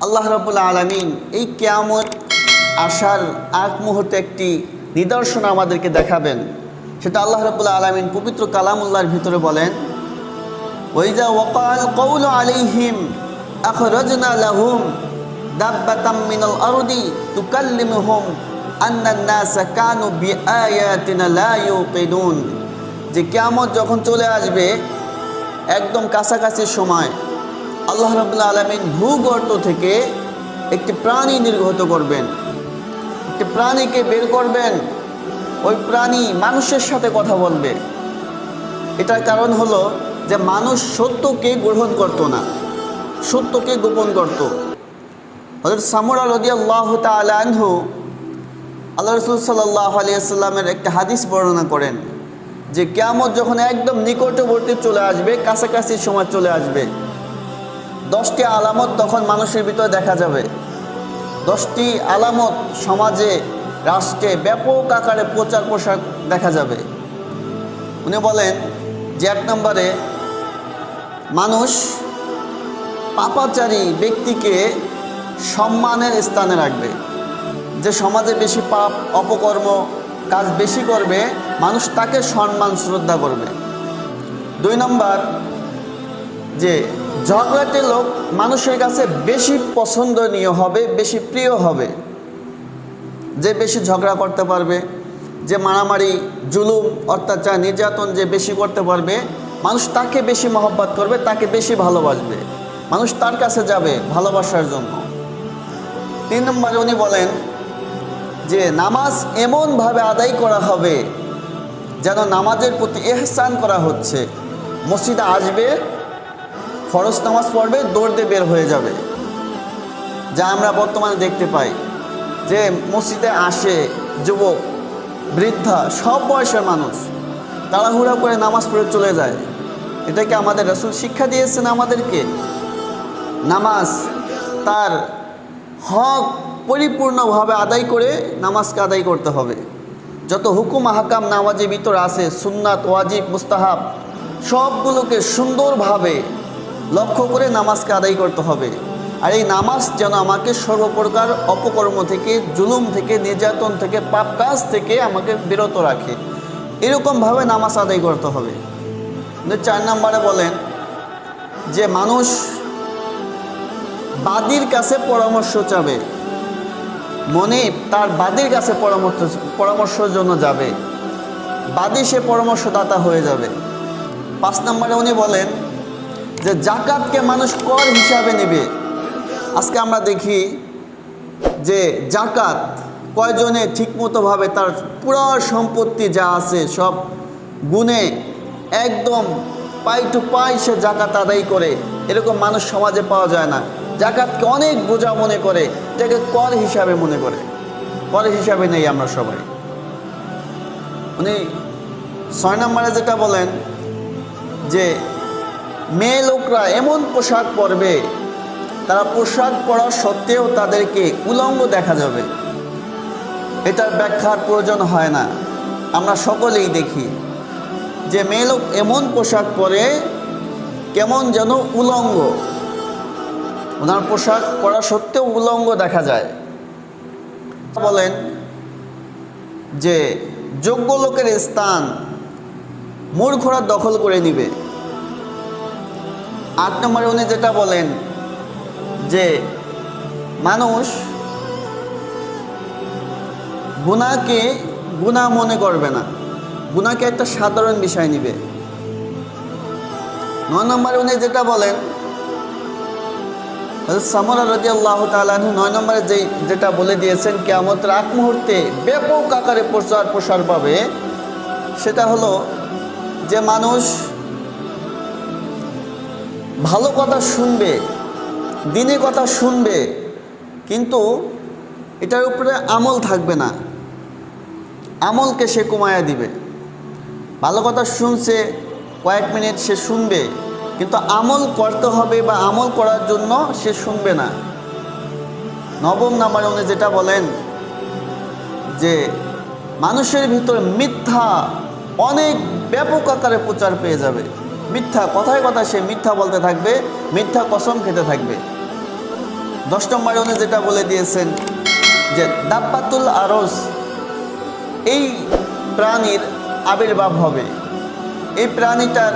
আল্লাহ রাব্বুল আলামিন এই কিয়ামত আসার আগ মুহূর্তে একটি নিদর্শন আমাদেরকে দেখাবেন। সেটা আল্লাহ রাব্বুল আলামিন পবিত্র কালামুল্লাহর ভিতরে বলেন, ওয়াইজা ওয়াকাল কওলু আলাইহিম আখরাজনা লাহুম দাব্বাতাম মিনাল আরদি তুকাল্লিমুহুম আন্নান নাসা কানু বিআয়াতিনা লা ইউকিনুন। যে কিয়ামত যখন চলে আসবে একদম কাছাকাছি সময়, আল্লাহ রাব্বুল আলামিন ভূগর্ত থেকে একটি প্রাণী নির্গত করবেন, একটি প্রাণীকে বের করবেন। ওই প্রাণী মানুষের সাথে কথা বলবে। এটার কারণ হলো যে মানুষ সত্যকে গ্রহণ করত না, সত্যকে গোপন করত। হযরত সামুরা রাদিয়াল্লাহু তাআলা আনহু আল্লাহ রাসূল সাল্লাল্লাহু আলাইহি ওয়াসাল্লামের একটা হাদিস বর্ণনা করেন যে কিয়ামত যখন একদম নিকটবর্তী চলে আসবে, কাছাকাছি সময় চলে আসবে, 10টি আলামত তখন মানুষের ভিতরে দেখা যাবে। 10টি আলামত সমাজে রাষ্ট্রে ব্যাপক আকারে প্রচার প্রসার দেখা যাবে। উনি বলেন যে 1 নম্বরে মানুষ পাপাচারী ব্যক্তিকে সম্মানের স্থানে রাখবে। যে সমাজে বেশি পাপ অপকর্ম কাজ বেশি করবে, মানুষ তাকে সম্মান শ্রদ্ধা করবে। 2 নম্বর, যে ঝগড়াটে লোক মানুষের কাছে বেশি পছন্দনীয় হবে, বেশি প্রিয় হবে। যে বেশি ঝগড়া করতে পারবে, যে মারামারি জুলুম অত্যাচার নির্যাতন যে বেশি করতে পারবে, মানুষ তাকে বেশি মহব্বত করবে, তাকে বেশি ভালোবাসবে, মানুষ তার কাছে যাবে ভালোবাসার জন্য। 3 নম্বরে উনি বলেন যে নামাজ এমনভাবে আদায় করা হবে যেন নামাজের প্রতি ইহসান করা হচ্ছে। মসজিদে আসবে, ফরজ নামাজ পড়বে, দৌড় দিয়ে বের হয়ে যাবে। যা আমরা বর্তমানে দেখতে পাই যে মসজিদে আসে যুবক বৃদ্ধা সব বয়সের মানুষ তাড়াহুড়া করে নামাজ পড়ে চলে যায়। এটাকে আমাদের রাসূল শিক্ষা দিয়েছেন আমাদেরকে। নামাজ তার হক পরিপূর্ণভাবে আদায় করে নামাজকে আদায় করতে হবে। যত হুকুম আহকাম নামাজের ভিতর আছে, সুন্নাত ওয়াজিব মুস্তাহাব, সবগুলোকে সুন্দরভাবে লক্ষ্য করে নামাজকে আদায় করতে হবে। আর এই নামাজ যেন আমাকে সর্বপ্রকার অপকর্ম থেকে, জুলুম থেকে, নির্যাতন থেকে, পাপ কাজ থেকে আমাকে বিরত রাখে, এরকমভাবে নামাজ আদায় করতে হবে। 4 নম্বরে বলেন যে মানুষ বাদীর কাছে পরামর্শ চাবে, মনে তার বাদীর কাছে পরামর্শের জন্য যাবে, বাদী সে পরামর্শদাতা হয়ে যাবে। 5 নম্বরে উনি বলেন যে জাকাতকে মানুষ কর হিসাবে নেবে। আজকে আমরা দেখি যে জাকাত কয়জনে ঠিকমতোভাবে তার পুরো সম্পত্তি যা আছে সব গুণে একদম পাই টু পাই সে জাকাত আদায় করে, এরকম মানুষ সমাজে পাওয়া যায় না। জাকাতকে অনেক বোঝা মনে করে, এটাকে কর হিসাবে মনে করে, কর হিসাবে নেই আমরা সবাই। উনি 6 নম্বরে যেটা বলেন যে মেয়ে লোকরা এমন পোশাক পরবে, তারা পোশাক পরা সত্ত্বেও তাদেরকে উলঙ্গ দেখা যাবে। এটার ব্যাখ্যার প্রয়োজন হয় না, আমরা সকলেই দেখি যে মেয়ে লোক এমন পোশাক পরে কেমন যেন উলঙ্গ, ওনার পোশাক পরা সত্ত্বেও উলঙ্গ দেখা যায়। বলেন যে যোগ্য লোকের স্থান মূর্খরা দখল করে নিবে। 8 নম্বরে উনি যেটা বলেন যে মানুষ গুনাহকে গুনাহ মনে করবে না, গুনাহকে একটা সাধারণ বিষয় নিবে। 9 নম্বরে উনি যেটা বলেন, সামুরা রাদিয়াল্লাহু তাআলা আনহু 9 নম্বরে যেটা বলে দিয়েছেন কিয়ামতের আগ মুহূর্তে ব্যাপক আকারে প্রসার পাবে, সেটা হলো যে মানুষ ভালো কথা শুনবে, দিনের কথা শুনবে, কিন্তু এটার উপরে আমল থাকবে না, আমলকে সে কমায়া দিবে। ভালো কথা শুনছে, কয়েক মিনিট সে শুনবে, কিন্তু আমল করতে হবে বা আমল করার জন্য সে শুনবে না। 9 নম্বরে উনি যেটা বলেন যে মানুষের ভিতর মিথ্যা অনেক ব্যাপক আকারে প্রচার পেয়ে যাবে। মিথ্যা কথায় কথায় সে মিথ্যা বলতে থাকবে, মিথ্যা কসম খেতে থাকবে। 10 নম্বরে উনি যেটা বলে দিয়েছেন যে দাব্বাতুল আরজ, এই প্রাণীর আবির্ভাব হবে। এই প্রাণীটার